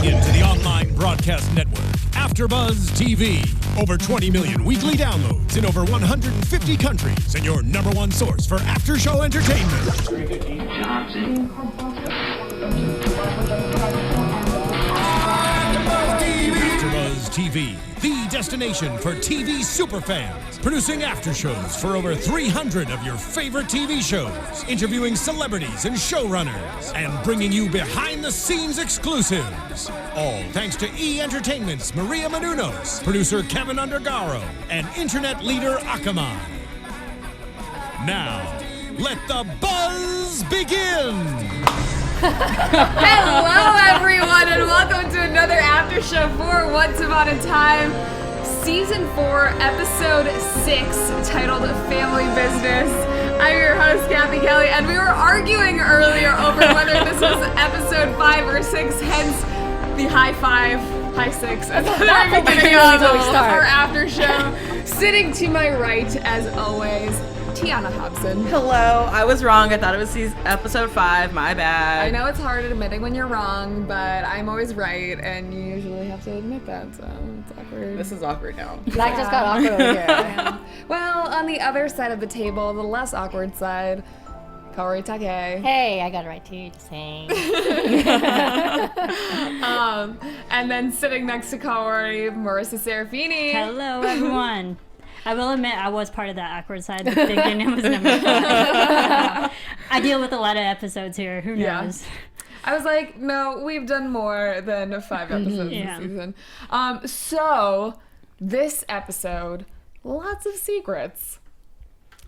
into the online broadcast network, AFTERBUZZ TV. Over 20 million weekly downloads in over 150 countries, and your number one source for after-show entertainment. AFTERBUZZ TV, the destination for TV superfans, producing after shows for over 300 of your favorite TV shows, interviewing celebrities and showrunners, and bringing you behind-the-scenes exclusives. All thanks to E! Entertainment's Maria Menounos, producer Kevin Undergaro, and internet leader Akamai. Now, let the buzz begin! Hello, everyone, and welcome to another after show for Once Upon a Time, Season 4, Episode 6, titled Family Business. I'm your host, Cathy Kelley, and we were arguing earlier over whether this was Episode 5 or 6, hence the high 6 at the very beginning of our after show. Sitting to my right, as always, Tiona Hobson. Hello, I was wrong. I thought it was episode 5. My bad. I know it's hard admitting when you're wrong, but I'm always right, and you usually have to admit that, so it's awkward. This is awkward now. That just got awkward over here. Yeah. Well, on the other side of the table, the less awkward side, Kaori Takee. Hey, I got it right too, just saying. And then sitting next to Kaori, Marisa Serafini. Hello, everyone. I will admit I was part of that awkward side thinking it was number 5. I deal with a lot of episodes here. Who knows? I was like, no, we've done more than 5 episodes this season. So, this episode, lots of secrets.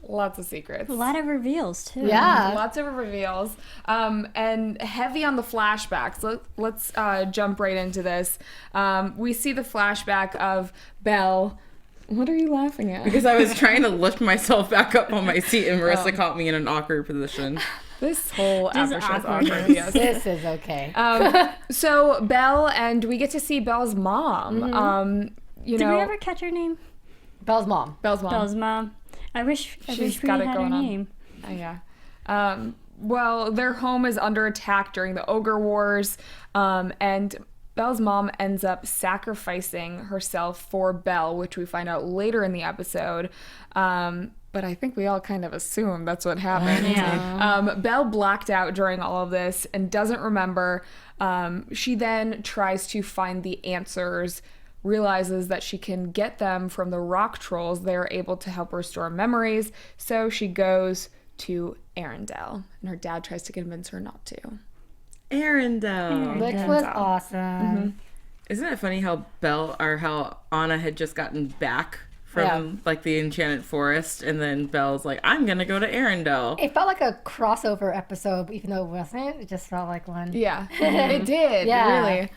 Lots of secrets. A lot of reveals, too. Yeah. Lots of reveals. And heavy on the flashbacks. Let's jump right into this. We see the flashback of Belle. What are you laughing at? Because I was trying to lift myself back up on my seat and Marisa caught me in an awkward position. This whole after show is awkward. Yes. This is okay. So Belle, and we get to see Belle's mom. Did we ever catch her name? Belle's mom. Belle's mom. Belle's mom. I wish we got it had her going on. name. Yeah. Well, their home is under attack during the Ogre Wars, and Belle's mom ends up sacrificing herself for Belle, which we find out later in the episode. But I think we all kind of assume that's what happened. Yeah. Belle blacked out during all of this and doesn't remember. She then tries to find the answers, realizes that she can get them from the rock trolls. They're able to help restore memories. So she goes to Arendelle, and her dad tries to convince her not to. Arendelle. Which was awesome. Isn't it funny how how Anna had just gotten back from like the Enchanted Forest, and then Belle's like, I'm gonna go to Arendelle. It felt like a crossover episode, even though it wasn't. It just felt like one. Yeah, it did. Yeah.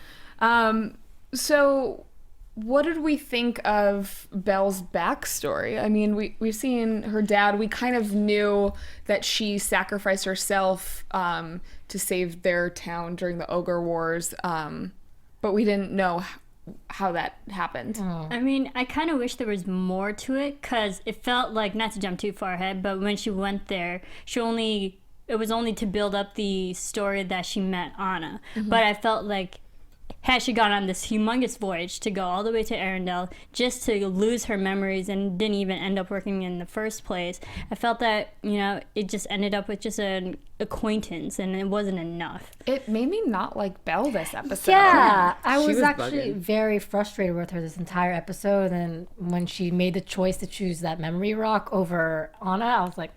Really. So what did we think of Belle's backstory? I mean, we've seen her dad. We kind of knew that she sacrificed herself to save their town during the Ogre Wars, but we didn't know how that happened. I mean, I kind of wish there was more to it, because it felt like, not to jump too far ahead, but when she went there, it was only to build up the story that she met Anna. But I felt like, had she gone on this humongous voyage to go all the way to Arendelle just to lose her memories and didn't even end up working in the first place, I felt that, it just ended up with just an acquaintance, and it wasn't enough. It made me not like Belle this episode. Yeah, I was was actually bugging. very frustrated with her this entire episode, and when she made the choice to choose that memory rock over Anna, I was like,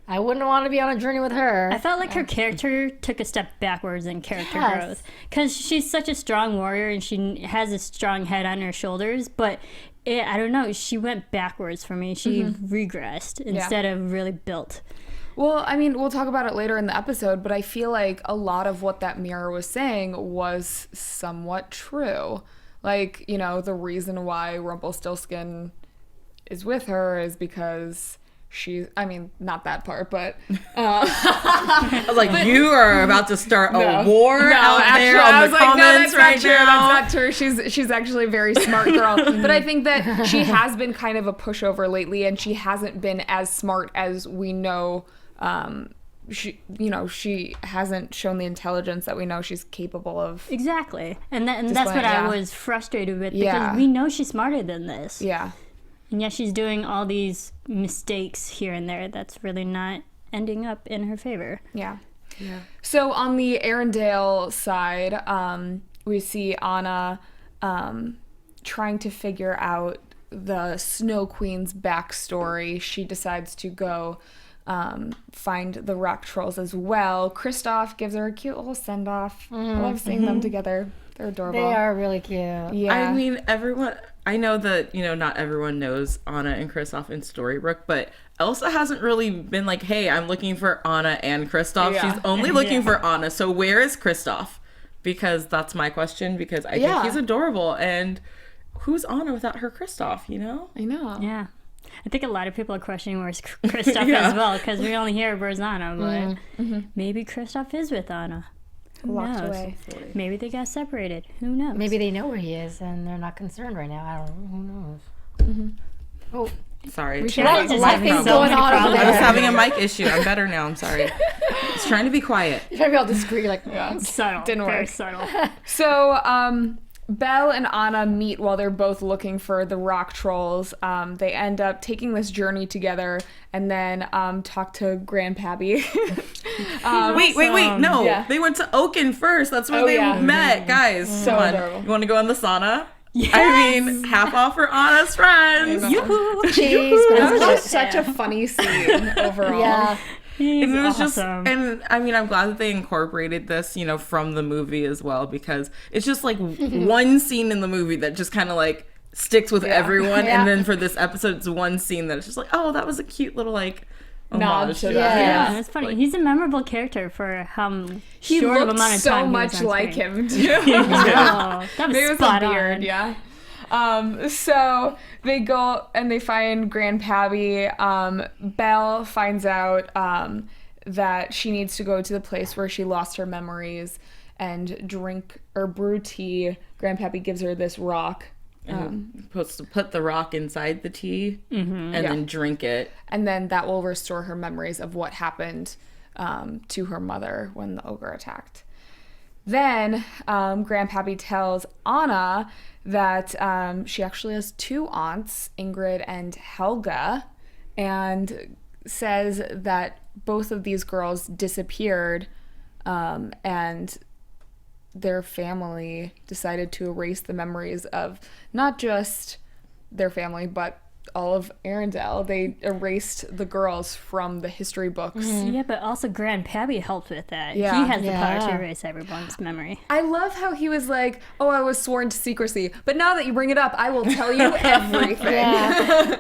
I wouldn't want to be on a journey with her. I felt like her character took a step backwards in character growth, because she's such a strong warrior and she has a strong head on her shoulders, but I don't know, she went backwards for me. She regressed instead of really built. Well, I mean, we'll talk about it later in the episode, but I feel like a lot of what that mirror was saying was somewhat true. Like, the reason why Rumpelstiltskin is with her is because not that part, but I was like, you are about to start a war out there I on was the like, comments right now. That's not true. She's actually a very smart girl. But I think that she has been kind of a pushover lately, and she hasn't been as smart as we know she hasn't shown the intelligence that we know she's capable of. Exactly. And that's what I was frustrated with, because we know she's smarter than this. Yeah. And yet she's doing all these mistakes here and there that's really not ending up in her favor. Yeah. Yeah. So on the Arendelle side, we see Anna trying to figure out the Snow Queen's backstory. She decides to go find the rock trolls as well. Kristoff gives her a cute little send-off. I love seeing them together. They're adorable. They are really cute. Yeah. I mean, I know that, not everyone knows Anna and Kristoff in Storybrooke, but Elsa hasn't really been like, hey, I'm looking for Anna and Kristoff. Yeah. She's only looking for Anna. So where is Kristoff? Because that's my question, because I think he's adorable. And who's Anna without her Kristoff, I know. Yeah. I think a lot of people are questioning where's Kristoff as well, because we only hear where's Anna, but maybe Kristoff is with Anna. Who Locked knows? away. Maybe they got separated. Who knows? Maybe they know where he is and they're not concerned right now. I don't know. Who knows? Oh, sorry. Just life having is so going many on over problems. I was there. having a mic issue. I'm better now. I'm sorry. I was trying to be quiet. You're trying to be all discreet, like, Subtle. Didn't Very work. subtle. So, Belle and Anna meet while they're both looking for the rock trolls. They end up taking this journey together and then talk to Grandpappy. Wait. No. Yeah. They went to Oaken first. That's where they met. Guys, So come on. adorable. You want to go in the sauna? Yes. I mean, half off for Anna's friends. Yoo-hoo. cheese. That was just such a funny scene overall. Yeah. He's And it was awesome. just, and I mean, I'm glad that they incorporated this, from the movie as well, because it's just like one scene in the movie that just kind of like sticks with everyone. Yeah. And then for this episode, it's one scene that's just like, oh, that was a cute little like Nod homage to to that. that. Yeah, it's funny. Like, He's a memorable character for how He short of looked amount of so time he was much on like screen. him, too. Oh, that was Maybe it was spot a beard, on. yeah. So they go and they find Grandpappy. Belle finds out that she needs to go to the place where she lost her memories and drink or brew tea. Grandpappy gives her this rock. Supposed to put the rock inside the tea and then drink it. And then that will restore her memories of what happened to her mother when the ogre attacked. Then Grandpappy tells Anna that she actually has two aunts, Ingrid and Helga, and says that both of these girls disappeared and their family decided to erase the memories of not just their family, but all of Arendelle. They erased the girls from the history books. Yeah, but also Grandpappy helped with that. Yeah. He has the power to Yeah. erase everyone's memory. I love how he was like, oh, I was sworn to secrecy, but now that you bring it up, I will tell you everything. Yeah.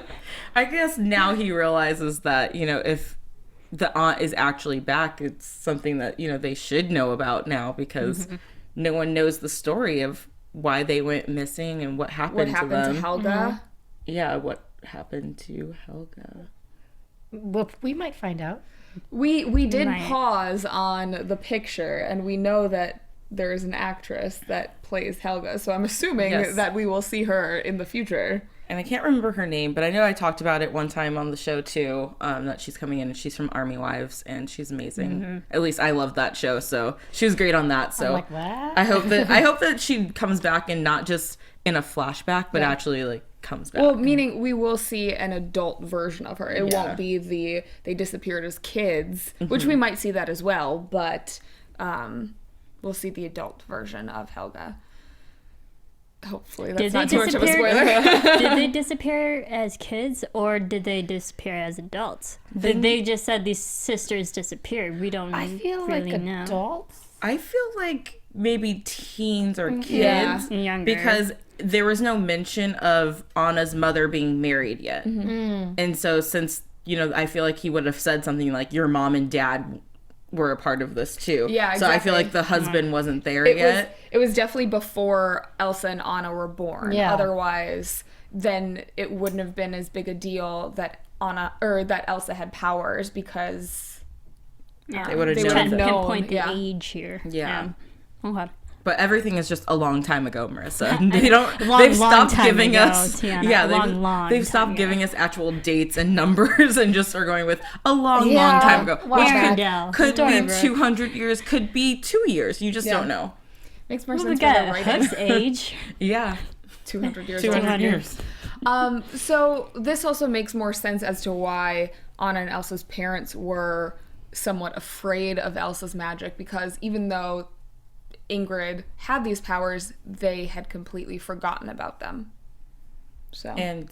I guess now he realizes that, if the aunt is actually back, it's something that, they should know about now, because no one knows the story of why they went missing and what happened, What happened to them. to Helga? Yeah, what happened to Helga? Well, we might find out. We did Right. pause on the picture, and we know that there is an actress that plays Helga, so I'm assuming Yes. that we will see her in the future. And I can't remember her name, but I know I talked about it one time on the show too, that she's coming in and she's from Army Wives and she's amazing. At least I love that show, so she was great on that. So I'm like, what? I hope that she comes back and not just in a flashback, but actually like comes back. Well, meaning we will see an adult version of her. It Yeah. won't be they disappeared as kids, which we might see that as well, but we'll see the adult version of Helga. Hopefully that's Did not they too much of a disappear? spoiler. Did they disappear as kids, or did they disappear as adults? They just said these sisters disappeared. We don't I feel really like know. adults. I feel like maybe teens or kids Yeah. Younger. because there was no mention of Anna's mother being married yet. And so since, I feel like he would have said something like your mom and dad were a part of this too. Yeah, So I exactly. feel like the husband wasn't there It yet. was definitely before Elsa and Anna were born. Yeah. Otherwise, then it wouldn't have been as big a deal that that Elsa had powers, because Yeah. They would have they known would've that. known. Pinpoint the Yeah. age here. Yeah. Okay. But everything is just a long time ago, Marissa. They've long stopped time giving ago, us, Tiona. yeah, they've stopped time giving us actual dates and numbers and just are going with a long Yeah, time ago, wow. which Arendelle. could be Storybrooke. 200 years, could be 2 years. You just don't know. Makes more Well, we sense for got the writing. Hook's age. Yeah, 200 years 200 old. years. So this also makes more sense as to why Anna and Elsa's parents were somewhat afraid of Elsa's magic, because even though Ingrid had these powers, they had completely forgotten about them. So And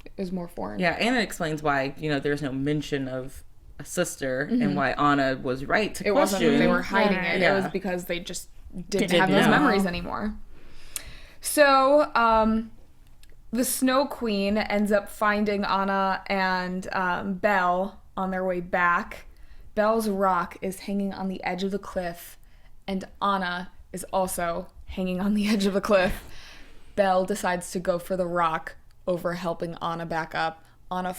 it was more foreign. yeah, and it explains why, there's no mention of a sister and why Anna was right to It wasn't question. that they were hiding it. Yeah. It was because they just didn't Didn't have those know. memories anymore. So, the Snow Queen ends up finding Anna and Belle on their way back. Belle's rock is hanging on the edge of the cliff, and Anna is also hanging on the edge of the cliff. Belle decides to go for the rock over helping Anna back up. Anna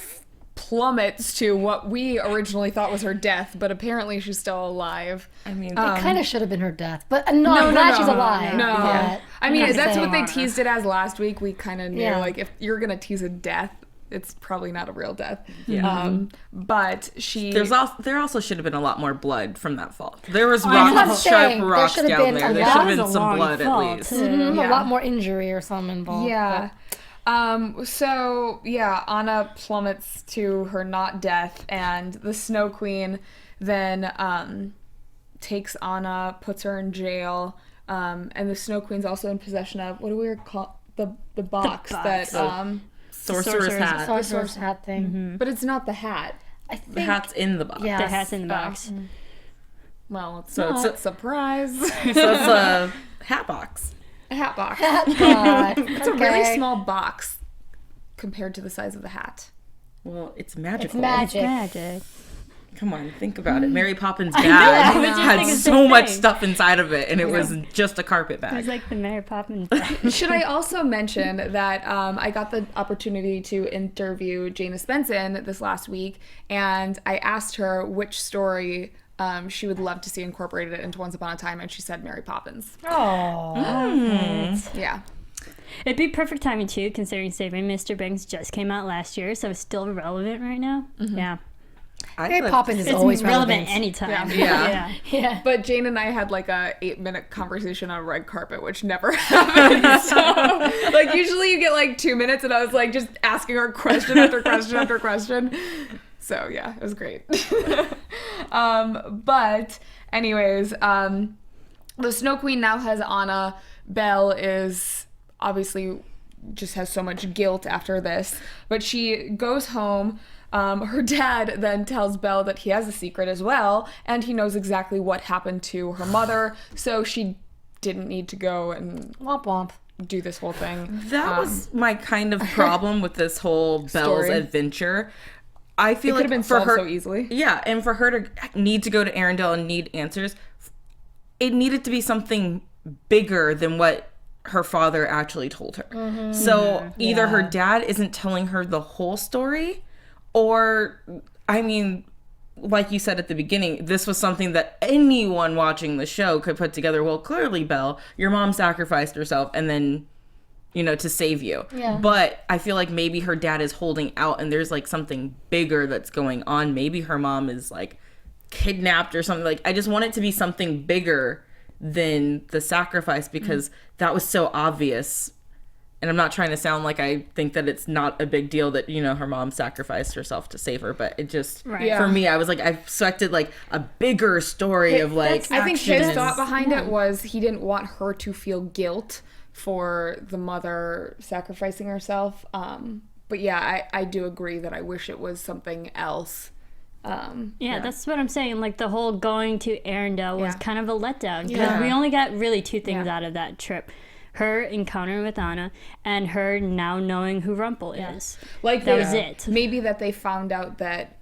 plummets to what we originally thought was her death, but apparently she's still alive. I mean, It kind of should have been her death, but no, I'm glad she's alive. No. but I mean, I'm that's saying- what they teased it as last week. We kind of knew, Yeah. like, if you're going to tease a death, it's probably not a real death. Yeah. But she... there also should have been a lot more blood from that fall. There was that's what I'm sharp saying. There rocks should have down been there. a There lot- should have That been was a some long blood fall, at least. too. Yeah. A lot more injury or something involved. Yeah. So, yeah, Anna plummets to her not death, and the Snow Queen then takes Anna, puts her in jail, and the Snow Queen's also in possession of, what do we call the box box. that... Sorcerer's hat. Sorcerer's hat thing. But it's not the hat. I think. The hat's in the box. Yeah. The hat's in the box. Well, it's So not. it's Surprise. So it's a hat box. A hat box. God. It's a really small box compared to the size of the hat. Well, it's magical. magic. Magic. Come on, think about it. Mary Poppins' I bag was just had thinking the so same much thing. stuff inside of it, and it was just a carpet It bag. was like the Mary Poppins. Should I also mention that I got the opportunity to interview Jana Spenson this last week, and I asked her which story she would love to see incorporated into Once Upon a Time, and she said Mary Poppins. Oh. Yeah. It'd be perfect timing too, considering Saving Mr. Banks just came out last year, so it's still relevant right now. Yeah. Mary Poppins is It's always relevant relevant. anytime. Yeah. Yeah. But Jane and I had like a 8-minute conversation on red carpet, which never happens. So, like, usually you get like 2 minutes, and I was like just asking her question after question after question. So yeah, it was great. But anyways, the Snow Queen now has Anna. Belle is obviously just has so much guilt after this, but she goes home. Her dad then tells Belle that he has a secret as well, and he knows exactly what happened to her mother, so she didn't need to go and Womp womp. do this whole thing. That was my kind of problem with this whole Belle's Story. adventure. I feel It like could have been for solved her, so easily. Yeah, and for her to need to go to Arendelle and need answers, it needed to be something bigger than what her father actually told her. So either her dad isn't telling her the whole story, or, I mean, like you said at the beginning, this was something that anyone watching the show could put together. Well, clearly, Belle, your mom sacrificed herself and then, to save you. Yeah. But I feel like maybe her dad is holding out and there's like something bigger that's going on. Maybe her mom is like kidnapped or something. Like, I just want it to be something bigger than the sacrifice, because that was so obvious. And I'm not trying to sound like I think that it's not a big deal that, her mom sacrificed herself to save her. But it just, Right. Yeah. for me, I was like, I expected like a bigger story of like, I think action his and- thought behind it was he didn't want her to feel guilt for the mother sacrificing herself. But yeah, I do agree that I wish it was something else. Yeah, that's what I'm saying. Like, the whole going to Arendelle was Yeah. kind of a letdown, because Yeah. we only got really two things Yeah. out of that trip. Her encountering with Anna, and her now knowing who Rumpel is. Like That they- was it. Maybe that they found out that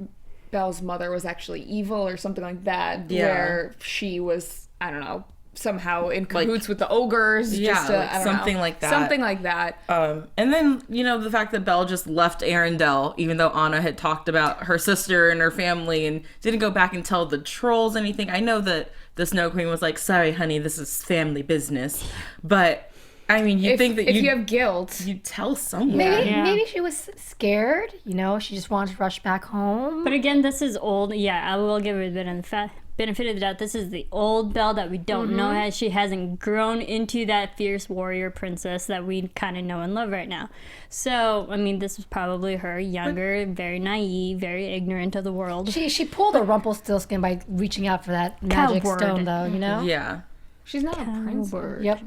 Belle's mother was actually evil or something like that, Yeah. where she was, I don't know, somehow in cahoots with the ogres. Yeah, just to, like I don't something know. like that. Something like that. And then, you know, the fact that Belle just left Arendelle, even though Anna had talked about her sister and her family and didn't go back and tell the trolls anything. I know that the Snow Queen was like, sorry, honey, this is family business. But, I mean, you'd think that if you have guilt, you'd tell someone. Maybe she was scared, you know, she just wanted to rush back home. But again, this is old. Yeah, I will give her a bit of the benefit of the doubt. This is the old Belle that we don't know, as she hasn't grown into that fierce warrior princess that we kind of know and love right now. So, I mean, this was probably her younger, very naive, very ignorant of the world. She pulled a Rumpelstiltskin by reaching out for that magic Coward. stone, though, you know? Yeah. she's not a princess. Yep.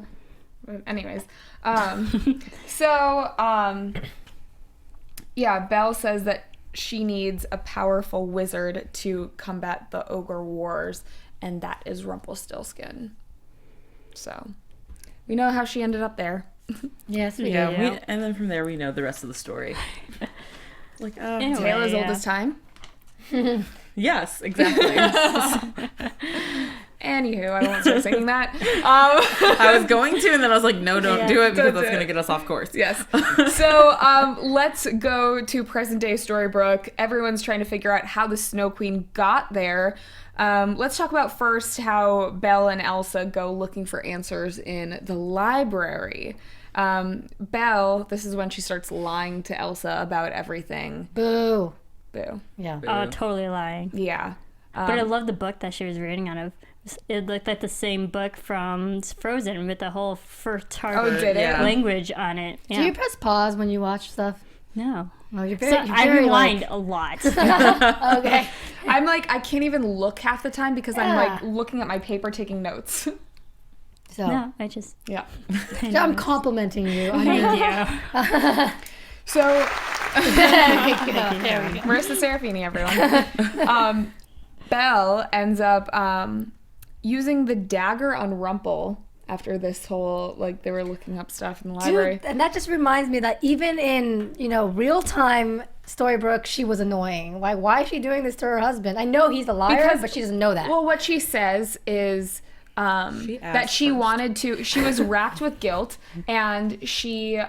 Anyways, yeah, Belle says that she needs a powerful wizard to combat the ogre wars, and that is Rumpelstiltskin. So, we know how she ended up there. Yes, we Yeah, do. and then from there we know the rest of the story. Like, oh, Anyway, Tale as old as time. yes, exactly. Anywho, I won't start singing that. I was going to, and then I was like, no, don't do it because Don't that's do going to it. get us off course. Yes. So let's go to present day Storybrooke. Everyone's trying to figure out how the Snow Queen got there. Let's talk about first how Belle and Elsa go looking for answers in the library. Belle, this is when she starts lying to Elsa about everything. Boo. Boo. Yeah. Oh, totally lying. Yeah. But I love the book that she was reading out of. It looked like the same book from Frozen with the whole Oh, did it? language on it. Yeah. Do you press pause when you watch stuff? No. Oh, you're So very, you're I very, rewind like- a lot. Okay. I'm like, I can't even look half the time because I'm Yeah. like looking at my paper taking notes. So, No, I just. Yeah. so I'm complimenting you. Thank you. So, There we go. Marisa Serafini, everyone. Belle ends up using the dagger on Rumple after this whole, like, they were looking up stuff in the library. Dude, and that just reminds me that even in, you know, real time Storybrooke, she was annoying. Why is she doing this to her husband? I know he's a liar, Because- but she doesn't know that. Well, what she says is that she wanted to, she was racked with guilt, and she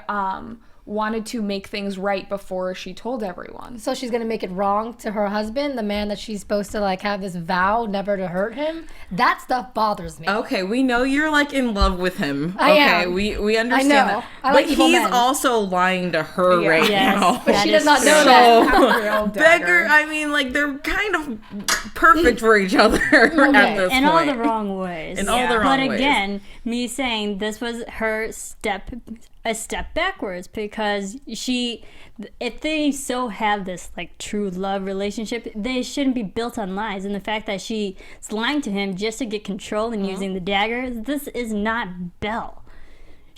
wanted to make things right before she told everyone. So she's gonna make it wrong to her husband, the man that she's supposed to like have this vow never to hurt him. That stuff bothers me. Okay, we know you're like in love with him. I okay, am. we understand I know. that. I like but evil he's men. also lying to her Yeah. right Yes, now. But she that does is not know true. that. Have a real Beggar, dagger. I mean, like they're kind of perfect for each other at this In point. all the wrong ways. In all the wrong But ways. again, me saying this was her a step backwards, because if they so have this like true love relationship, they shouldn't be built on lies. And the fact that she's lying to him just to get control and using the dagger, this is not Belle.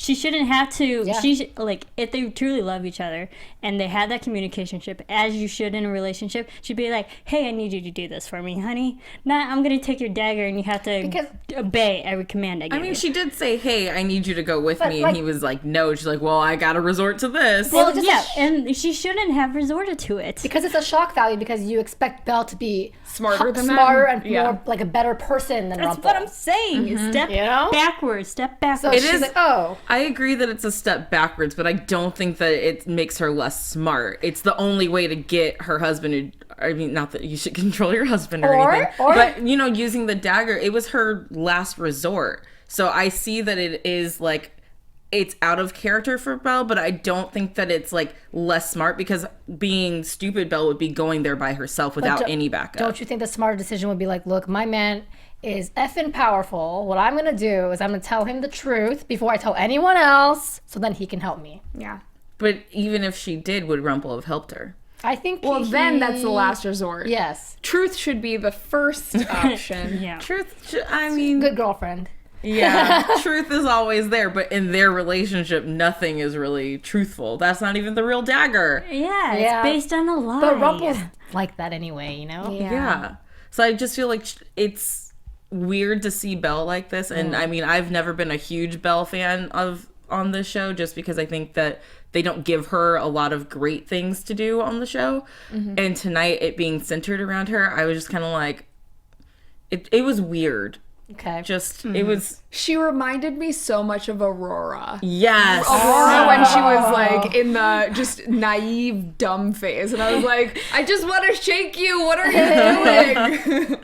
She shouldn't have to. Yeah. She should, like, if they truly love each other and they had that communicationship, as you should in a relationship, she'd be like, "Hey, I need you to do this for me, honey. Nah, I'm gonna take your dagger and you have to Because- obey every command I give I mean, you." she did say, "Hey, I need you to go with But, me," like- and he was like, "No." She's like, "Well, I gotta resort to this." Well, Well, just yeah, a and she shouldn't have resorted to it. because it's a shock value because you expect Belle to be Smarter than that? smarter and Yeah. more like a better person than That's Rumple. what I'm saying. Step You know? backwards. Step So backwards. she's is- like, oh, I agree that it's a step backwards, but I don't think that it makes her less smart. It's the only way to get her husband to, I mean, not that you should control your husband or anything, or- but, you know, using the dagger, it was her last resort. So I see that it is, like, it's out of character for Belle, but I don't think that it's, like, less smart, because being stupid Belle would be going there by herself without don't- any backup. don't you think the smarter decision would be like, look, my man is effing powerful. What I'm gonna do is I'm gonna tell him the truth before I tell anyone else, so then he can help me. Yeah. But even if she did, would Rumple have helped her? I think. Well, then that's the last resort. Yes, Truth should be the first option. yeah. Truth, I mean, good girlfriend. yeah, truth is always there, but in their relationship, nothing is really truthful. That's not even the real dagger. Yeah, Yeah. it's based on a lie. But Rumple's like that anyway, you know. Yeah. So I just feel like it's weird to see Belle like this. And I mean, I've never been a huge Belle fan on this show, just because I think that they don't give her a lot of great things to do on the show. And tonight, it being centered around her, I was just kind of like, it was weird. Okay. Just, it was... She reminded me so much of Aurora. Yes. Aurora when she was like in the just naive dumb phase, and I was like, I just want to shake you. What are you doing?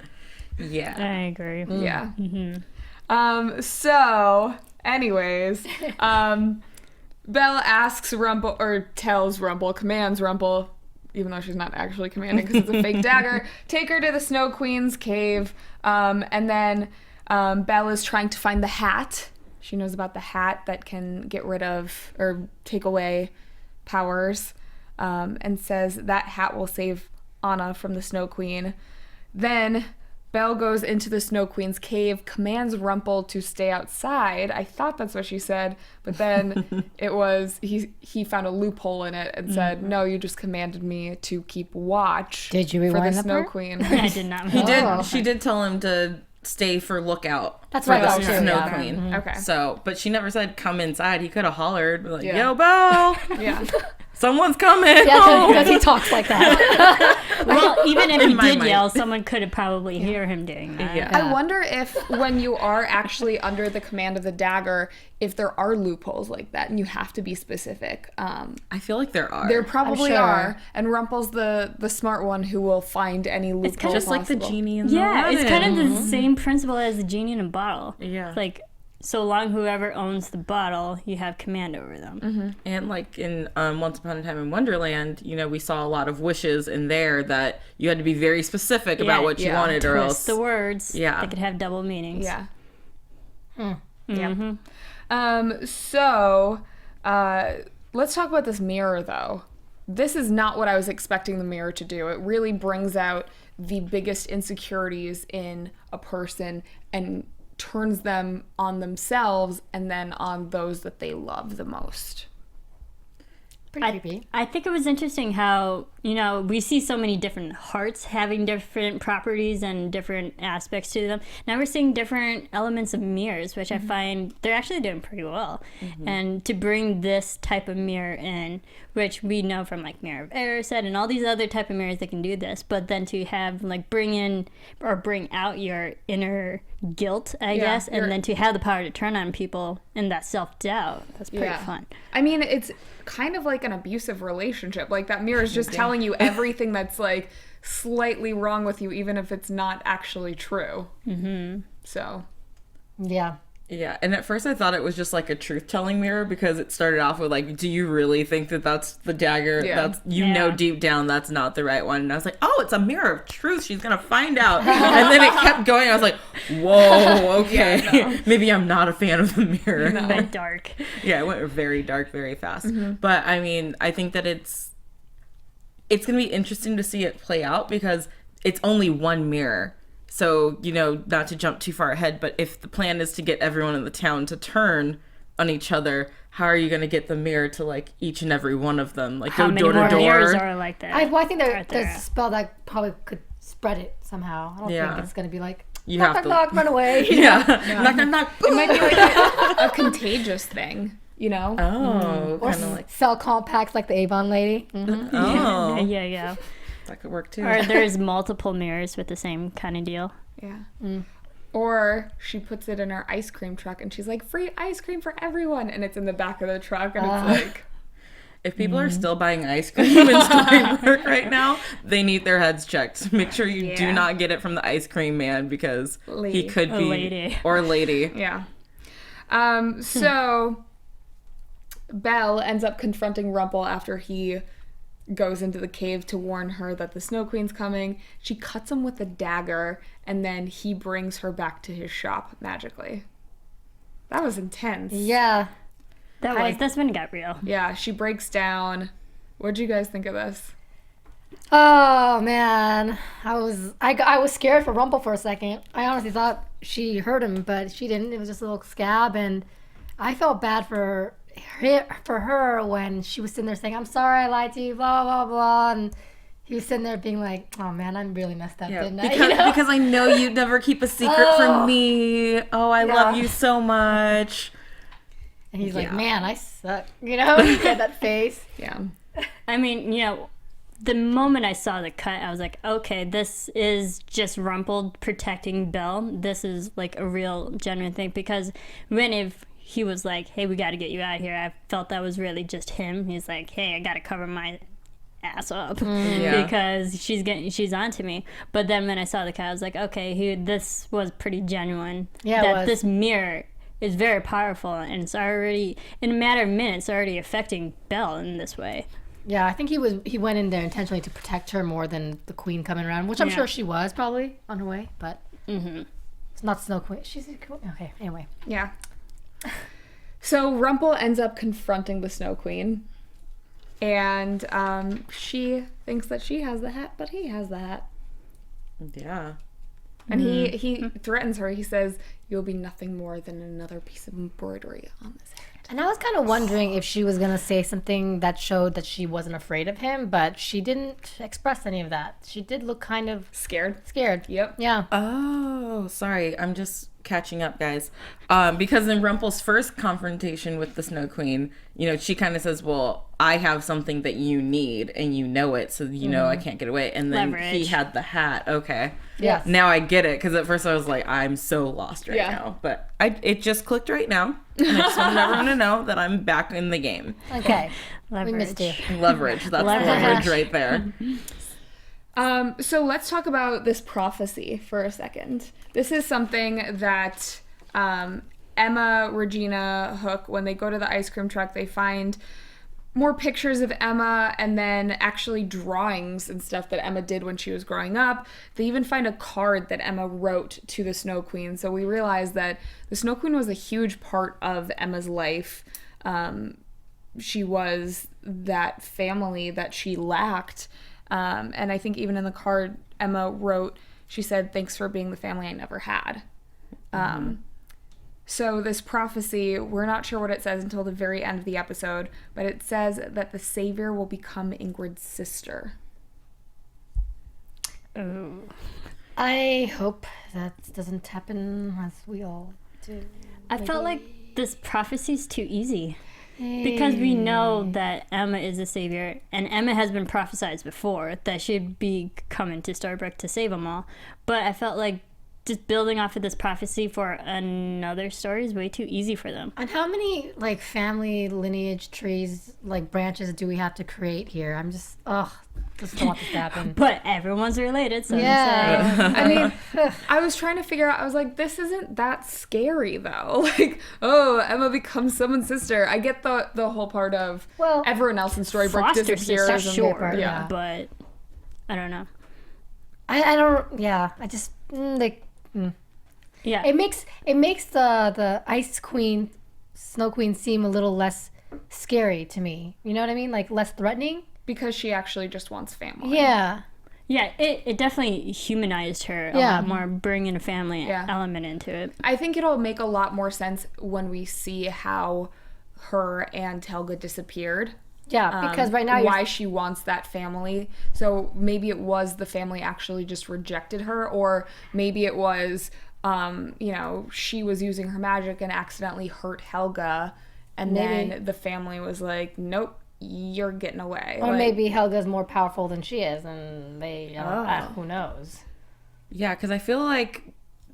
Yeah. I agree. Yeah. So, anyways, Belle asks Rumple, or tells Rumple, commands Rumple, even though she's not actually commanding because it's a fake dagger, take her to the Snow Queen's cave, and then Belle is trying to find the hat. She knows about the hat that can get rid of or take away powers, and says that hat will save Anna from the Snow Queen. Then Belle goes into the Snow Queen's cave, commands Rumple to stay outside. I thought that's what she said, but then it was, he found a loophole in it and said, no, you just commanded me to keep watch. Did you for the rewind that Snow part? Queen. I did not. He did. She did tell him to stay for lookout. That's for what I the thought too, Snow yeah. Queen. Okay. So, but she never said come inside. He could have hollered like, Yeah. "Yo, Belle, Yeah. someone's coming." Yeah, because he talks like that. Well, even if he In my did mind. yell, someone could have probably hear him doing that. Yeah. I wonder if when you are actually under the command of the dagger, if there are loopholes like that and you have to be specific. I feel like there are. There probably sure. are. And Rumple's the smart one who will find any loophole just like the possible. genie in the Yeah, it's kind of Aladdin. the same principle as the genie in a bottle. Yeah. Like, so long whoever owns the bottle, you have command over them. And like in Once Upon a Time in Wonderland, you know, we saw a lot of wishes in there that you had to be very specific about what you yeah. wanted, or Twist else. the words. Yeah. They could have double meanings. Yeah. Mm-hmm. So, let's talk about this mirror, though. This is not what I was expecting the mirror to do. It really brings out the biggest insecurities in a person and turns them on themselves and then on those that they love the most. Pretty creepy. I think it was interesting how, you know, we see so many different hearts having different properties and different aspects to them. Now we're seeing different elements of mirrors, which I find they're actually doing pretty well. And to bring this type of mirror in, which we know from like Mirror of Erised and all these other type of mirrors that can do this, but then to have like bring in or bring out your inner guilt, I guess, and then to have the power to turn on people and that self-doubt, that's pretty fun. I mean, it's kind of like an abusive relationship. Like, that mirror is just telling you everything that's like slightly wrong with you, even if it's not actually true. So, Yeah. Yeah, and at first I thought it was just like a truth-telling mirror because it started off with like, do you really think that that's the dagger? Yeah. That's you know deep down that's not the right one. And I was like, oh, it's a mirror of truth. She's gonna find out. And then it kept going. I was like, whoa, okay, maybe I'm not a fan of the mirror. It went dark. Yeah, it went very dark very fast. But I mean, I think that it's gonna be interesting to see it play out because it's only one mirror. So, you know, not to jump too far ahead, but if the plan is to get everyone in the town to turn on each other, how are you going to get the mirror to, like, each and every one of them? Like, How go many door more to mirrors door? are like that? I think Right there's there. a spell that probably could spread it somehow. I don't Yeah. think it's going to be like, You knock, have to- knock, knock, run away. Yeah. Knock, knock, knock. it might be like a contagious thing, you know? Oh, Or kind of like, sell compacts like the Avon lady. oh. Yeah. That could work, too. Or there's multiple mirrors with the same kind of deal. Yeah. Or she puts it in her ice cream truck and she's like, free ice cream for everyone. And it's in the back of the truck and it's like... If people are still buying ice cream in Storybrooke right now, they need their heads checked. Make sure you do not get it from the ice cream man because Lady. he could be... lady. Or lady. Yeah. So Belle ends up confronting Rumple after he goes into the cave to warn her that the Snow Queen's coming. She cuts him with a dagger, and then he brings her back to his shop magically. That was intense. Yeah. That's when it got real. Yeah, she breaks down. What'd you guys think of this? Oh man, I was scared for Rumple for a second. I honestly thought she hurt him, but she didn't. It was just a little scab, and I felt bad for her when she was sitting there saying, "I'm sorry, I lied to you," blah blah blah, and he was sitting there being like, "Oh man, I'm really messed up, didn't I?" Because I know you'd never keep a secret from me. Oh, I love you so much. And he's like, "Man, I suck," you know. He had that face. Yeah. I mean, you know, the moment I saw the cut, I was like, okay, this is just Rumple protecting Belle. This is like a real genuine thing, because if he was like, hey, we got to get you out of here, I felt that was really just him. He's like, hey, I got to cover my ass up because she's onto me. But then when I saw the cut, I was like, okay, this was pretty genuine. Yeah, that this mirror is very powerful, and it's already, in a matter of minutes, already affecting Belle in this way. Yeah, I think he went in there intentionally to protect her more than the queen coming around, which I'm sure she was probably on her way, but it's not Snow Queen. She's a queen. Okay, anyway. Yeah. So Rumple ends up confronting the Snow Queen, and she thinks that she has the hat, but he has the hat. Yeah. And he threatens her. He says, "You'll be nothing more than another piece of embroidery on this head." And I was kind of wondering if she was going to say something that showed that she wasn't afraid of him, but she didn't express any of that. She did look kind of Scared. Yep. Yeah. Oh, sorry. I'm just catching up, guys. Because in Rumple's first confrontation with the Snow Queen, she kind of says, well, I have something that you need and you know it, so I can't get away. And then he had the hat. Okay. Yeah. Now I get it, because at first I was like, I'm so lost right now. But it just clicked right now. And I just want everyone to know that I'm back in the game. Okay. Leverage. We missed you. Leverage. That's leverage right there. So let's talk about this prophecy for a second. This is something that Emma, Regina, Hook, when they go to the ice cream truck, they find more pictures of Emma, and then actually drawings and stuff that Emma did when she was growing up. They even find a card that Emma wrote to the Snow Queen. So we realize that the Snow Queen was a huge part of Emma's life. She was that family that she lacked. And I think even in the card Emma wrote, she said, "Thanks for being the family I never had." So this prophecy, we're not sure what it says until the very end of the episode, but it says that the Savior will become Ingrid's sister. Oh. I hope that doesn't happen, as we all do. I felt like this prophecy's too easy. Because we know that Emma is a savior, and Emma has been prophesied before that she'd be coming to Starbrook to save them all. But I felt like just building off of this prophecy for another story is way too easy for them. And how many family lineage trees, branches do we have to create here? I'm just don't want this to happen. But everyone's related, so yeah. I mean, I was trying to figure out, I was like, this isn't that scary though. Emma becomes someone's sister. I get the whole part of everyone else in Storybrooke disappears. Sister, sure, yeah. But I don't know. I don't. Yeah, I just Yeah. It makes the Ice Queen, Snow Queen seem a little less scary to me. You know what I mean? Less threatening. Because she actually just wants family. Yeah. Yeah, it definitely humanized her a lot more, bringing a family element into it. I think it'll make a lot more sense when we see how her and Helga disappeared. Yeah, because right now why she wants that family. So maybe it was the family actually just rejected her, or maybe it was, she was using her magic and accidentally hurt Helga, and then the family was like, nope, you're getting away. Or maybe Helga's more powerful than she is, and they, who knows? Yeah, because I feel like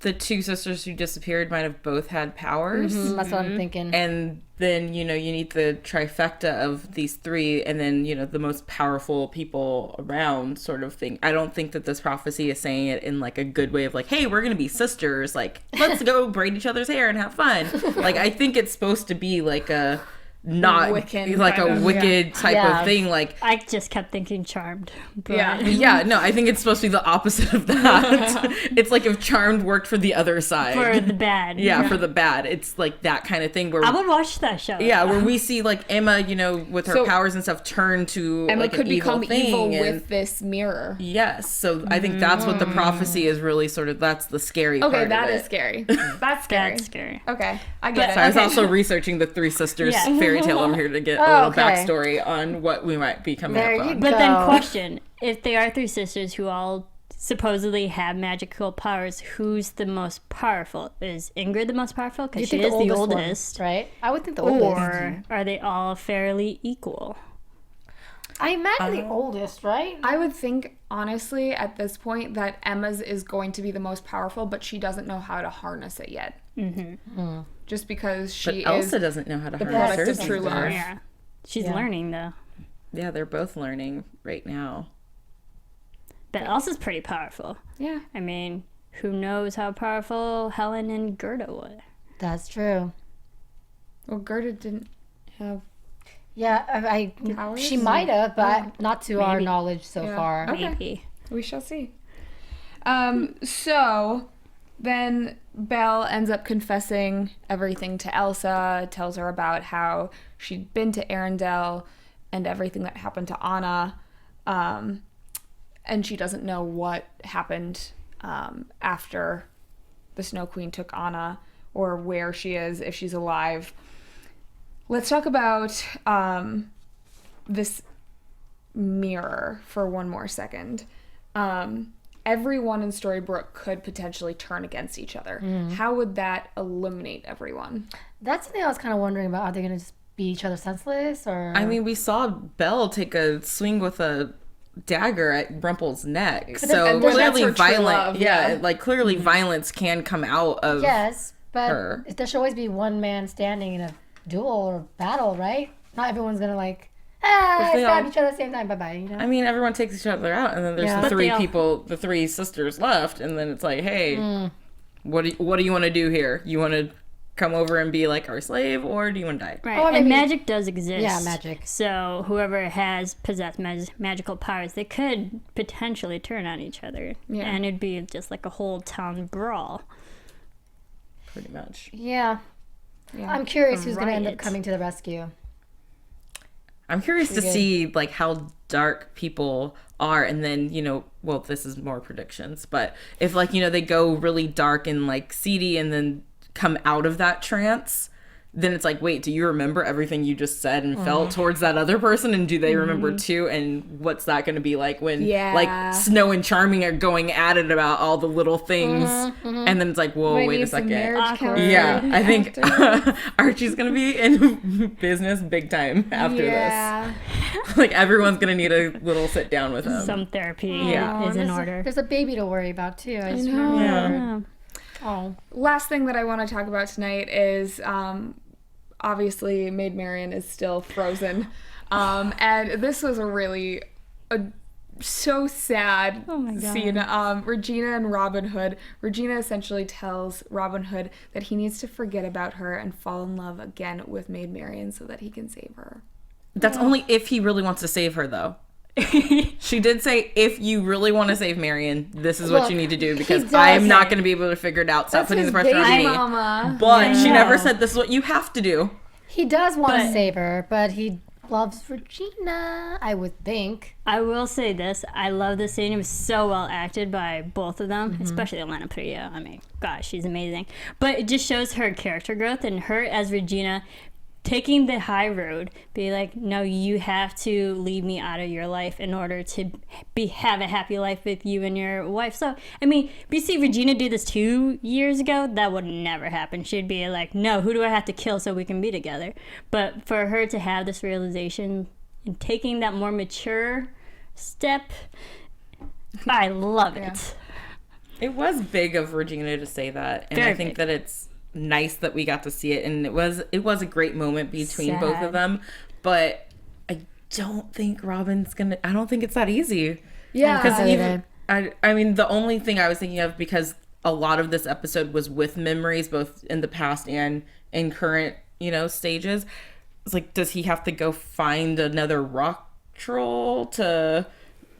the two sisters who disappeared might have both had powers. Mm-hmm, that's what I'm thinking. And then, you need the trifecta of these three, and then, the most powerful people around sort of thing. I don't think that this prophecy is saying it in a good way of hey, we're going to be sisters. Let's go braid each other's hair and have fun. I think it's supposed to be a not Wiccan, a wicked type of thing. I just kept thinking Charmed. But... no, I think it's supposed to be the opposite of that. It's if Charmed worked for the other side, for the bad. For the bad. It's that kind of thing where I would watch that show. Yeah, where we see Emma, with her powers and stuff, turn to Emma could become evil and, with this mirror. Yes, so I think that's what the prophecy is really sort of. That's the scary part. Okay, that is scary. That's scary. That's scary. Okay, I get it. So I was also researching the Three Sisters fairy tale over here to get a little backstory on what we might be coming up on. But then question, if they are three sisters who all supposedly have magical powers, who's the most powerful? Is Ingrid the most powerful? Because she is the oldest. One, right? I would think the oldest. Or are they all fairly equal? I imagine the oldest, right? I would think, honestly, at this point, that Emma's is going to be the most powerful, but she doesn't know how to harness it yet. Mm-hmm. Just because she but is Elsa doesn't know how to the harness product her of true sister. love. Yeah. She's learning, though. Yeah, they're both learning right now. But Elsa's pretty powerful. Yeah. I mean, who knows how powerful Helen and Gerda were. That's true. Well, Gerda didn't have... Yeah, Powers? she might have, but not to our knowledge so far. Okay. Maybe. We shall see. So then Belle ends up confessing everything to Elsa, tells her about how she'd been to Arendelle and everything that happened to Anna. And she doesn't know what happened after the Snow Queen took Anna or where she is, if she's alive. Let's talk about this mirror for one more second. Everyone in Storybrooke could potentially turn against each other. How would that eliminate everyone? That's something I was kind of wondering about. Are they going to just beat each other senseless? Or I mean, we saw Belle take a swing with a dagger at Rumple's neck. So and that's clearly her true violent. love, yeah. Like clearly violence can come out of yes, but her. there should always be one man standing in a duel or battle, right? Not everyone's going to they stab all- each other at the same time. Bye-bye, you know? I mean, everyone takes each other out, and then there's Yeah. the But three they all- people, the three sisters left, and then it's like, hey, what do you want to do here? You want to come over and be like our slave, or do you want to die? Right, Or and maybe- magic does exist. Yeah, magic. So whoever has possessed magical powers, they could potentially turn on each other. Yeah. And it'd be just like a whole town brawl. Pretty much. Yeah. I'm curious who's going to end up Riot. coming to the rescue. I'm curious to see like how dark people are, and then well, this is more predictions, but if like they go really dark and like seedy, and then come out of that trance, then it's like, wait, do you remember everything you just said and felt towards that other person, and do they remember too? And what's that going to be like when like Snow and Charming are going at it about all the little things, and then it's like, whoa, wait a second. Yeah, I think Archie's gonna be in business big time after this. Like everyone's gonna need a little sit down with him. Some therapy Yeah. is in order. There's a baby to worry about, too. I just know. remembered. Yeah. Oh. Last thing that I want to talk about tonight is obviously Maid Marian is still frozen. And this was a really so sad scene. Regina and Robin Hood. Regina essentially tells Robin Hood that he needs to forget about her and fall in love again with Maid Marian so that he can save her. That's only if he really wants to save her, though. She did say, if you really want to save Marion, this is what you need to do, because I am not going to be able to figure it out. Stop putting the pressure on me. Mama. But she never said this is what you have to do. He does want to save her, but he loves Regina, I would think. I will say this. I love this scene. It was so well acted by both of them, especially Elena Priya. I mean, gosh, she's amazing. But it just shows her character growth, and her as Regina taking the high road, be like, no, you have to leave me out of your life in order to have a happy life with you and your wife. So, I mean, we see Regina do this 2 years ago. That would never happen. She'd be like, no, who do I have to kill so we can be together? But for her to have this realization and taking that more mature step, I love it. It was big of Regina to say that, and Very I think big. that it's nice that we got to see it, and it was a great moment between both of them. But I don't think Robin's gonna. I don't think it's that easy. Yeah. Because even I mean, the only thing I was thinking of, because a lot of this episode was with memories, both in the past and in current, stages. It's like, does he have to go find another rock troll to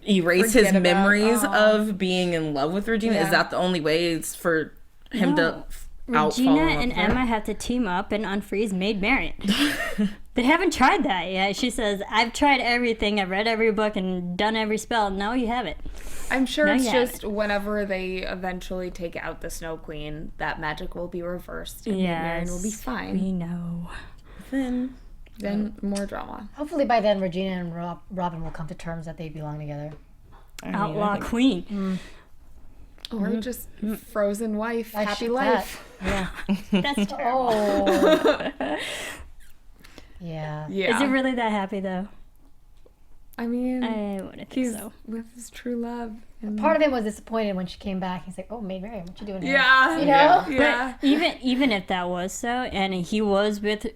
erase his memories of being in love with Regina? Is that the only way it's for him to Regina and Emma have to team up and unfreeze Maid Marian. They haven't tried that yet. She says, I've tried everything. I've read every book and done every spell. No, you haven't. I'm sure No, it's you just whenever they eventually take out the Snow Queen, that magic will be reversed and Maid Marian will be fine. We know. Then more drama. Hopefully by then Regina and Robin will come to terms that they belong together. Outlaw queen. Or just frozen wife, I happy shoot life. that. That's terrible. Oh. Yeah. Yeah. Is it really that happy, though? I mean, I wouldn't think he's so. with his true love. And Part of him was disappointed when she came back. He's like, "Oh, Maid Marian, what you doing here?" yeah, You know? yeah. Even if that was so, and he was with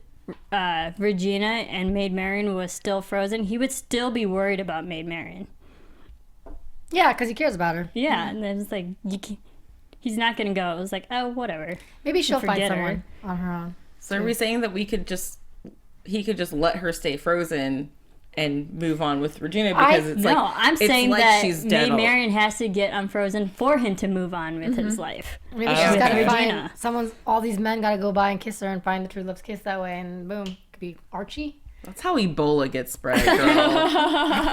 Regina and Maid Marian was still frozen, he would still be worried about Maid Marian. Yeah, because he cares about her. Yeah, and then it's like he's not gonna go. It was like, oh, whatever. Maybe she'll find Forget her. someone on her own. So are we saying that he could just let her stay frozen and move on with Regina because it's like I'm it's saying like that she's dead. Maid Marian has to get unfrozen for him to move on with his life. Maybe she's Okay. got to Regina. find all these men got to go by and kiss her and find the true love's kiss that way, and boom, could be Archie. That's how Ebola gets spread, girl.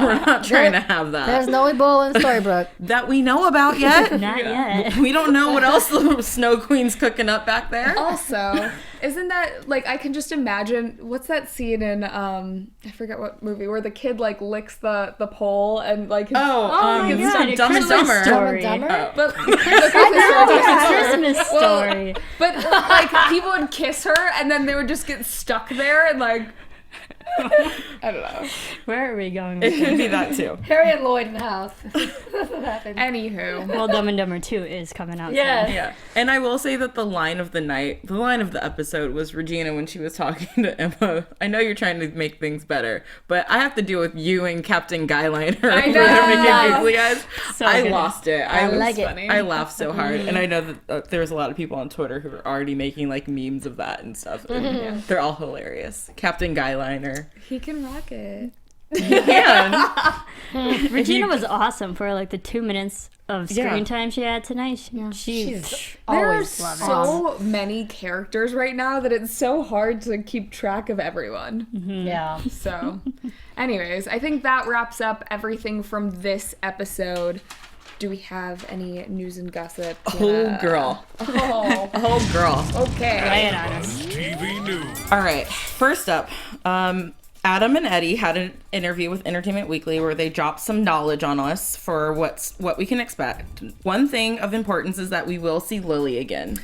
We're not trying to have that. There's no Ebola in Storybrooke. That we know about yet. Not yet. We don't know what else the Snow Queen's cooking up back there. Also, isn't that like I can just imagine what's that scene in I forget what movie where the kid like licks the pole and like his, my gets God, stuck- a Dumb and Christmas Dumber. story. Dumb and Dumber? But Christmas story. But like people would kiss her and then they would just get stuck there and like I don't know. Where are we going? It could be that too. Harry and Lloyd in the house. That's what happened. Anywho. Well, Dumb and Dumber 2 is coming out Yeah. soon. Yeah. And I will say that the line of the episode was Regina when she was talking to Emma. I know you're trying to make things better, but I have to deal with you and Captain Guyliner I over know. there making guys. So I good. lost it. I was like it. funny. I laughed so hard. And I know that there's a lot of people on Twitter who are already making like memes of that and stuff. And they're all hilarious. Captain Guyliner. He can rock it. And Regina was awesome for like the 2 minutes of screen Yeah. time she had tonight. She She's There are always love it. so many characters right now that it's so hard to keep track of everyone. Yeah. So, anyways, I think that wraps up everything from this episode. Do we have any news and gossip? oh girl. Oh girl. Okay. lay it on us. TV News. All right. First up, Adam and Eddie had an interview with Entertainment Weekly where they dropped some knowledge on us for what we can expect. One thing of importance is that we will see Lily again.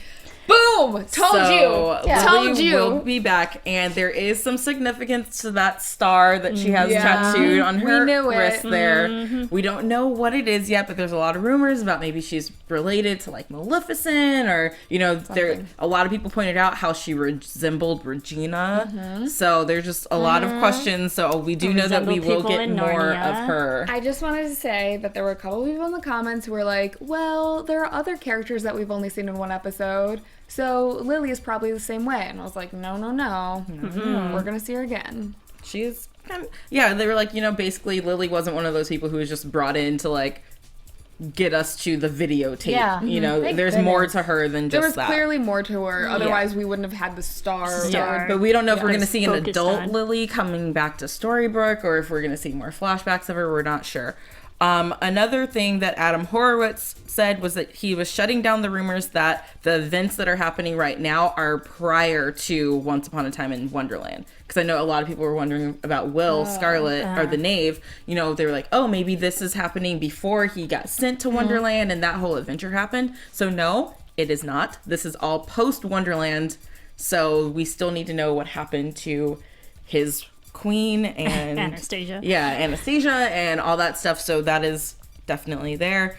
Boom! Told you. Yeah. Lily Told you. will be back, and there is some significance to that star that she has Yeah. tattooed on her knew it. wrist there. We don't know what it is yet, but there's a lot of rumors about maybe she's related to like Maleficent, or there. A lot of people pointed out how she resembled Regina. So there's just a lot of questions. So we do know that we Resemble will people get in more Narnia. of her. I just wanted to say that there were a couple people in the comments who were like, well, there are other characters that we've only seen in one episode, so Lily is probably the same way. And I was like, no. We're going to see her again. She's they were like, basically Lily wasn't one of those people who was just brought in to like get us to the videotape. Yeah. Thank There's more goodness. to her than There just was that. clearly more to her. Otherwise, we wouldn't have had the star. Star. But we don't know if we're going to Yes. see an Focused adult on. Lily coming back to Storybrooke, or if we're going to see more flashbacks of her. We're not sure. Another thing that Adam Horowitz said was that he was shutting down the rumors that the events that are happening right now are prior to Once Upon a Time in Wonderland. Because I know a lot of people were wondering about Will Scarlet, or the Knave. They were like, oh, maybe this is happening before he got sent to Wonderland and that whole adventure happened. So no, it is not. This is all post Wonderland. So we still need to know what happened to his queen and Anastasia. Yeah, Anastasia and all that stuff. So that is definitely there.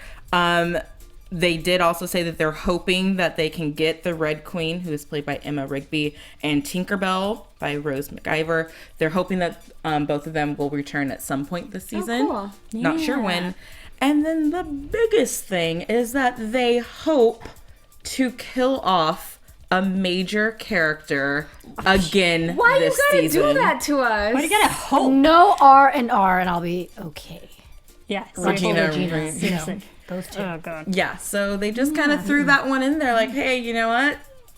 They did also say that they're hoping that they can get the Red Queen, who is played by Emma Rigby, and Tinkerbell by Rose McIver. They're hoping that both of them will return at some point this season. cool. Not sure when. And then the biggest thing is that they hope to kill off a major character again Why this you gotta season. do that to us? Why do you gotta hope? No R and R, and I'll be okay. Yeah. Regina. Seriously. Those two. Oh, God. Yeah, so they just kind of threw that one in there like, hey, you know what?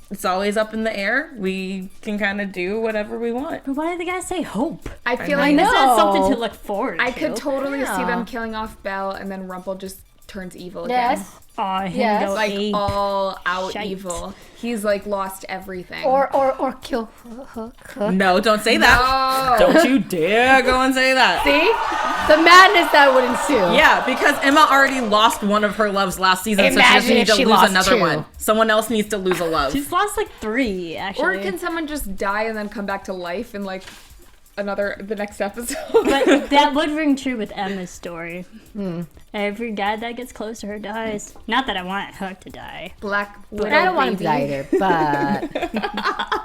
It's always up in the air. We can kind of do whatever we want. But why did the guy say hope? I feel I like This know. is something to look forward I to. could totally see Yeah. them killing off Belle, and then Rumple just turns evil again. Yes. Aw, him Yes. go Like ape. all out Shite. evil. He's like lost everything. Or kill her. No, don't say that. No. Don't you dare go and say that. See? The madness that would ensue. Yeah, because Emma already lost one of her loves last season, so she Imagine doesn't need if to she lose lost another 2. one. Someone else needs to lose a love. She's lost like 3, actually. Or can someone just die and then come back to life in like the next episode. But that would ring true with Emma's story. Every guy that gets close to her dies. Not that I want Hook to die. Black Widow. I don't want him to baby. die either, but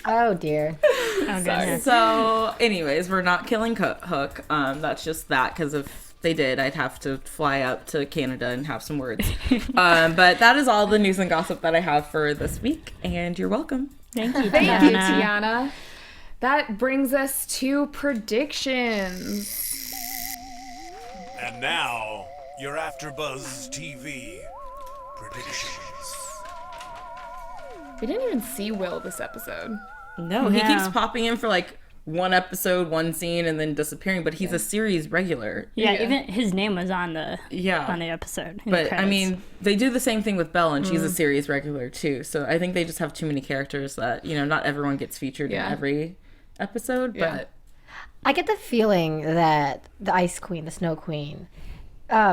oh dear. Oh, goodness. So, anyways, we're not killing Hook. That's just that, because if they did, I'd have to fly up to Canada and have some words. But that is all the news and gossip that I have for this week, and you're welcome. Thank you, Thank you, Tiana. Tiana. That brings us to predictions. And now, your AfterBuzz TV predictions. We didn't even see Will this episode. No, he No. keeps popping in for like one episode, one scene, and then disappearing, but he's a series regular. Yeah, Yeah. even his name was on the Yeah. episode. in the But I credits. mean, they do the same thing with Belle, and she's a series regular too. So I think they just have too many characters that, you know, not everyone gets featured in Yeah. every episode. Yeah. But I get the feeling that the Ice Queen, the Snow Queen,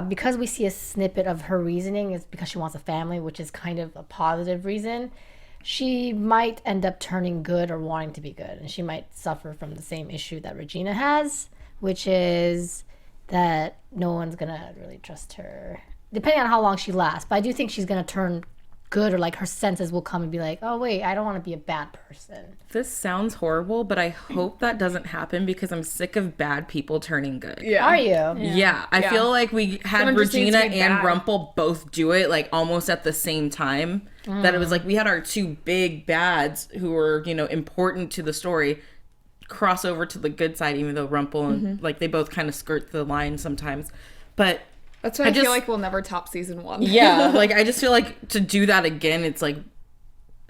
because we see a snippet of her reasoning is because she wants a family, which is kind of a positive reason. She might end up turning good or wanting to be good, and she might suffer from the same issue that Regina has, which is that no one's gonna really trust her, depending on how long she lasts. But I do think she's gonna turn good, or like her senses will come and be like, oh wait, I don't want to be a bad person. this sounds horrible, but I hope that doesn't happen because I'm sick of bad people turning good. Yeah. Are you? Yeah, I Yeah. feel like we had Someone just needs Regina to be and bad. Rumple both do it like almost at the same time. That it was like we had our two big bads who were, you know, important to the story cross over to the good side, even though Rumple and like they both kind of skirt the line sometimes. But That's why I just- feel like we'll never top season 1. yeah, like I just feel like to do that again, it's like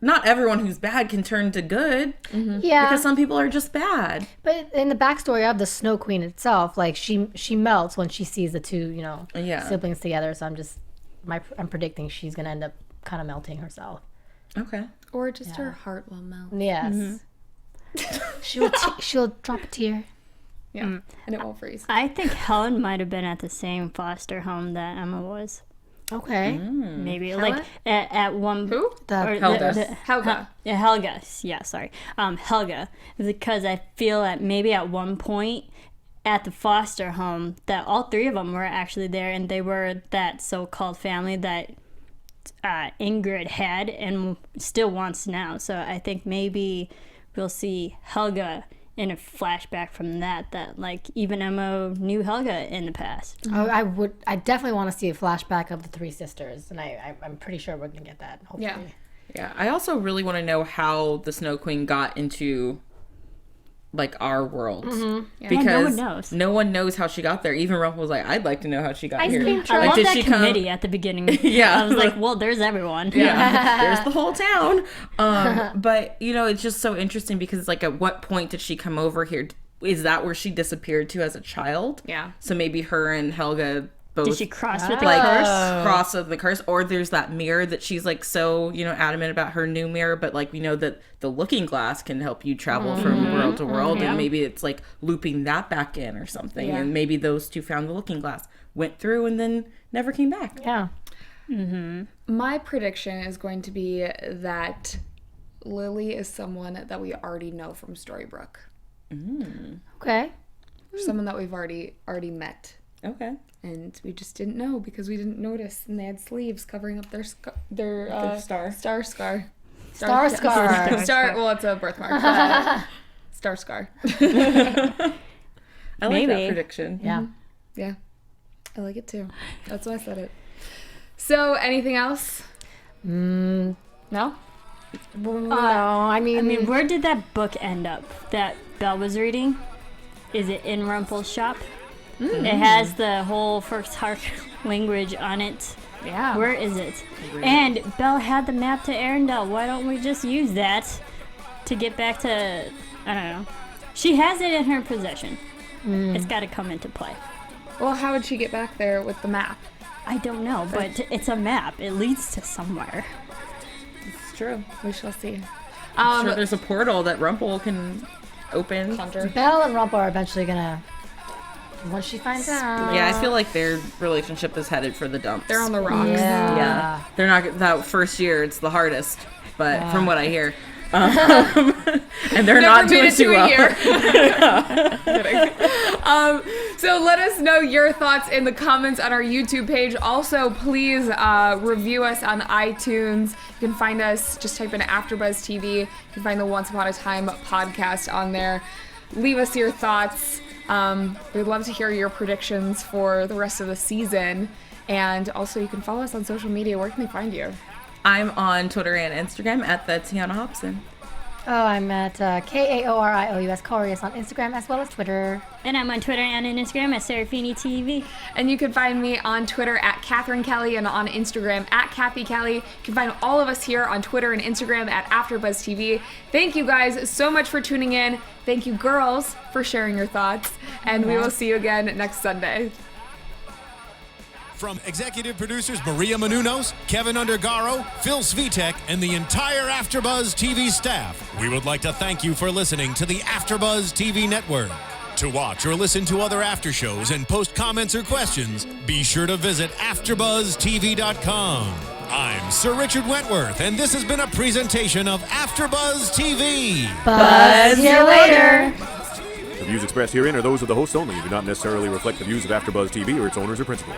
not everyone who's bad can turn to good Yeah. because some people are just bad. But in the backstory of the Snow Queen itself, like she melts when she sees the two, you know, Yeah. siblings together. So I'm predicting she's gonna end up kind of melting herself. Okay. Or just her heart will melt. Yes. She'll drop a tear. Yeah. And it won't freeze. I think Helen might have been at the same foster home that Emma was. Okay. Maybe Helen? like at one. Who? Helga. Helga. Yeah, Helga. Yeah, sorry. Helga. Because I feel that maybe at one point at the foster home that all three of them were actually there, and they were that so-called family that Ingrid had and still wants now. So I think maybe we'll see Helga in a flashback from that like even Emma knew Helga in the past. I definitely want to see a flashback of the three sisters, and I'm pretty sure we're gonna get that. Hopefully. Yeah. Yeah, I also really want to know how the Snow Queen got into like our world because no one knows. no one knows how she got there. Even Rumple was like, "I'd like to know how she got here." cream I truck. love did that she come- committee at the beginning. Yeah. I was like, well, there's everyone. Yeah, there's the whole town. But you know, it's just so interesting because it's like, at what point did she come over here? Is that where she disappeared to as a child? Yeah. So maybe her and Helga both Did she cross with the like curse? cross of the curse, or there's that mirror that she's like so, you know, adamant about her new mirror, but like we know that the looking glass can help you travel from world to world, and maybe it's like looping that back in or something, Yeah. and maybe those two found the looking glass, went through, and then never came back. Yeah. My prediction is going to be that Lily is someone that we already know from Storybrooke. Okay. Someone that we've already met. Okay. And we just didn't know because we didn't notice, and they had sleeves covering up their star. Star scar. Well, it's a birthmark. Star scar. I like that Maybe. prediction. Yeah. Yeah, I like it too. That's why I said it. So, anything else? No. No, I I mean, mean, where did that book end up that Belle was reading? Is it in Rumple's shop? It has the whole first heart language on it. Yeah. Where is it? And Belle had the map to Arendelle. Why don't we just use that to get back to, I don't know. She has it in her possession. It's got to come into play. Well, how would she get back there with the map? I don't know, but it's a map. It leads to somewhere. It's true. We shall see. I'm sure there's a portal that Rumple can open. Conjure. Belle and Rumple are eventually gonna. Once she finds out. Yeah, I feel like their relationship is headed for the dumps. They're on the rocks. Yeah. Yeah, they're not that first year. It's the hardest, but from what I hear, And they're Never not made doing it to too a well. year. Kidding. So let us know your thoughts in the comments on our YouTube page. Also, please review us on iTunes. You can find us, just type in AfterBuzz TV. You can find the Once Upon a Time podcast on there. Leave us your thoughts. We'd love to hear your predictions for the rest of the season. And also, you can follow us on social media. Where can they find you? I'm on Twitter and Instagram at the Tiona Hobson. Oh, I'm at Kaorious Kaorious on Instagram as well as Twitter. And I'm on Twitter and on Instagram at Serafini TV. And you can find me on Twitter at Catherine Kelley and on Instagram at Cathy Kelley. You can find all of us here on Twitter and Instagram at AfterBuzz TV. Thank you guys so much for tuning in. Thank you, girls, for sharing your thoughts. And we will see you again next Sunday. From executive producers Maria Menounos, Kevin Undergaro, Phil Svitek, and the entire AfterBuzz TV staff, we would like to thank you for listening to the AfterBuzz TV network. To watch or listen to other after shows and post comments or questions, be sure to visit AfterBuzzTV.com. I'm Sir Richard Wentworth, and this has been a presentation of AfterBuzz TV. Buzz you later. The views expressed herein are those of the hosts only and do not necessarily reflect the views of AfterBuzz TV or its owners or principals.